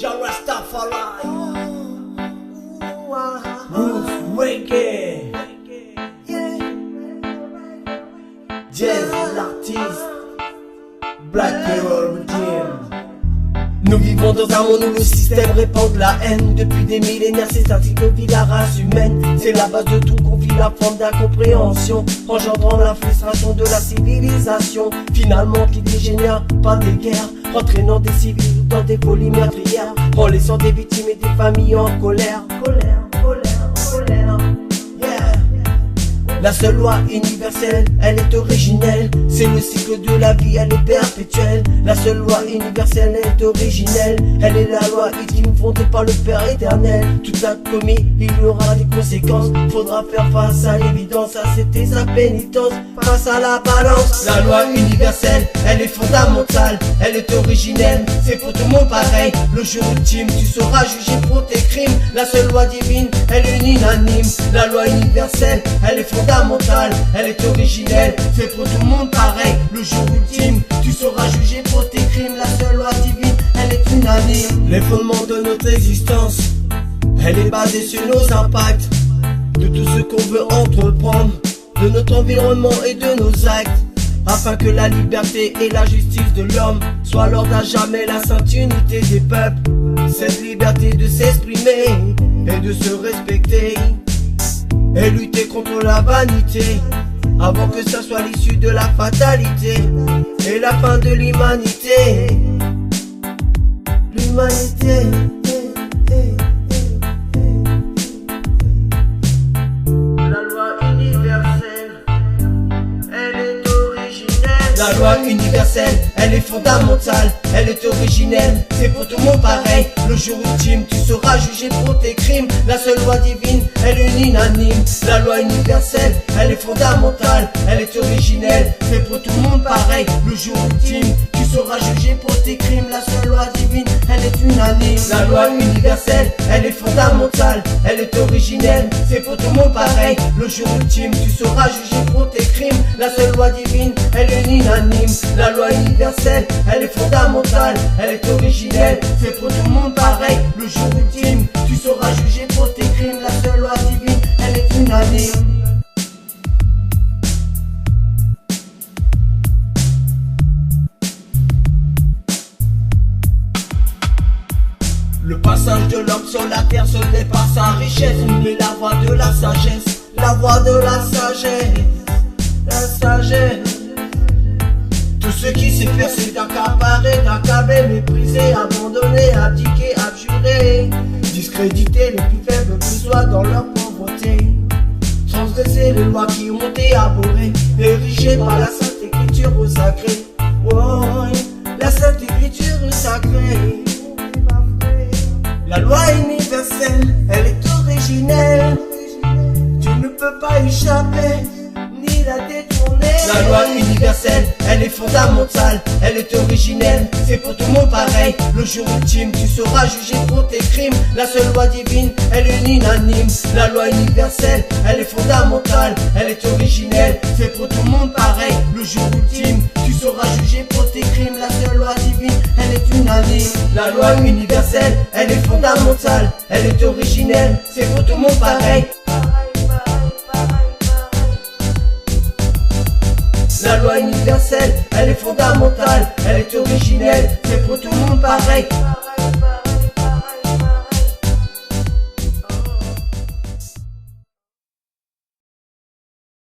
Jah Rastafari, roots reggae, jazz l'artiste, Black Hero Team. Nous vivons dans un monde où le système répand de la haine. Depuis des millénaires, c'est ainsi que vit la race humaine. C'est la base de tout conflit, la forme d'incompréhension, engendrant la frustration de la civilisation. Finalement qui dégénère par des guerres, entraînant des civils dans des folies meurtrières, en laissant des victimes et des familles en colère. La seule loi universelle, elle est originelle. C'est le cycle de la vie, elle est perpétuelle. La seule loi universelle est originelle. Elle est la loi ultime fondée par le Père éternel. Tout acte commis, il y aura des conséquences. Faudra faire face à l'évidence, c'était sa pénitence. Face à la balance, la loi universelle, elle est fondamentale. Elle est originelle, c'est pour tout le monde pareil. Le jour ultime, tu seras jugé pour tes crimes. La seule loi divine, elle est unanime. La loi universelle, elle est fondamentale. Elle est originelle, c'est pour tout le monde pareil. Le jour ultime, tu seras jugé pour tes crimes. La seule loi divine, elle est unanime. Les fondements de notre existence, elle est basée sur nos impacts, de tout ce qu'on veut entreprendre, de notre environnement et de nos actes, afin que la liberté et la justice de l'homme soient l'ordre à jamais, la sainte unité des peuples. Cette liberté de s'exprimer et de se respecter, et lutter contre la vanité, avant que ça soit l'issue de la fatalité et la fin de l'humanité. L'humanité. La loi universelle, elle est originelle. La loi universelle, elle est fondamentale, elle est originelle, c'est pour tout le monde pareil. Le jour ultime, tu seras jugé pour tes crimes. La seule loi divine, elle est unanime. La loi universelle, elle est fondamentale, elle est originelle, c'est pour tout le monde pareil. Le jour ultime, tu seras jugé pour tes crimes. La seule loi divine, elle est unanime. La loi universelle, elle est fondamentale, elle est originelle, c'est pour tout le monde pareil. Le jour ultime, tu seras jugé pour tes crimes. La seule loi divine, elle est unanime. La loi universelle, elle est fondamentale, elle est originelle, c'est pour tout le monde pareil. Le jour ultime, tu seras jugé pour tes crimes. La seule loi divine, elle est unanime. Le passage de l'homme sur la terre, ce n'est pas sa richesse, mais la voie de la sagesse. La voie de la sagesse, la sagesse. Tout ce qui sait faire, c'est d'accaparer, d'accabler, mépriser, abandonner, abdiquer, abjurer, discréditer les plus faibles que soient dans leur pauvreté, transgresser les lois qui ont été abhorrées, érigées par la sainte écriture sacrée. Oh, la sainte écriture sacrée. La loi universelle, elle est originelle, tu ne peux pas échapper, ni la détourner. La loi universelle, elle est fondamentale, elle est originelle, c'est pour tout le monde pareil. Le jour ultime, tu seras jugé pour tes crimes. La seule loi divine, elle est unanime. La loi universelle, elle est fondamentale, elle est originelle, c'est pour tout le monde pareil. Le jour ultime, tu seras jugé pour tes crimes. La seule loi divine, elle est unanime. La loi universelle, elle est fondamentale, elle est originelle, c'est pour tout le monde pareil. La loi universelle, elle est fondamentale, elle est originelle, c'est pour tout le monde pareil.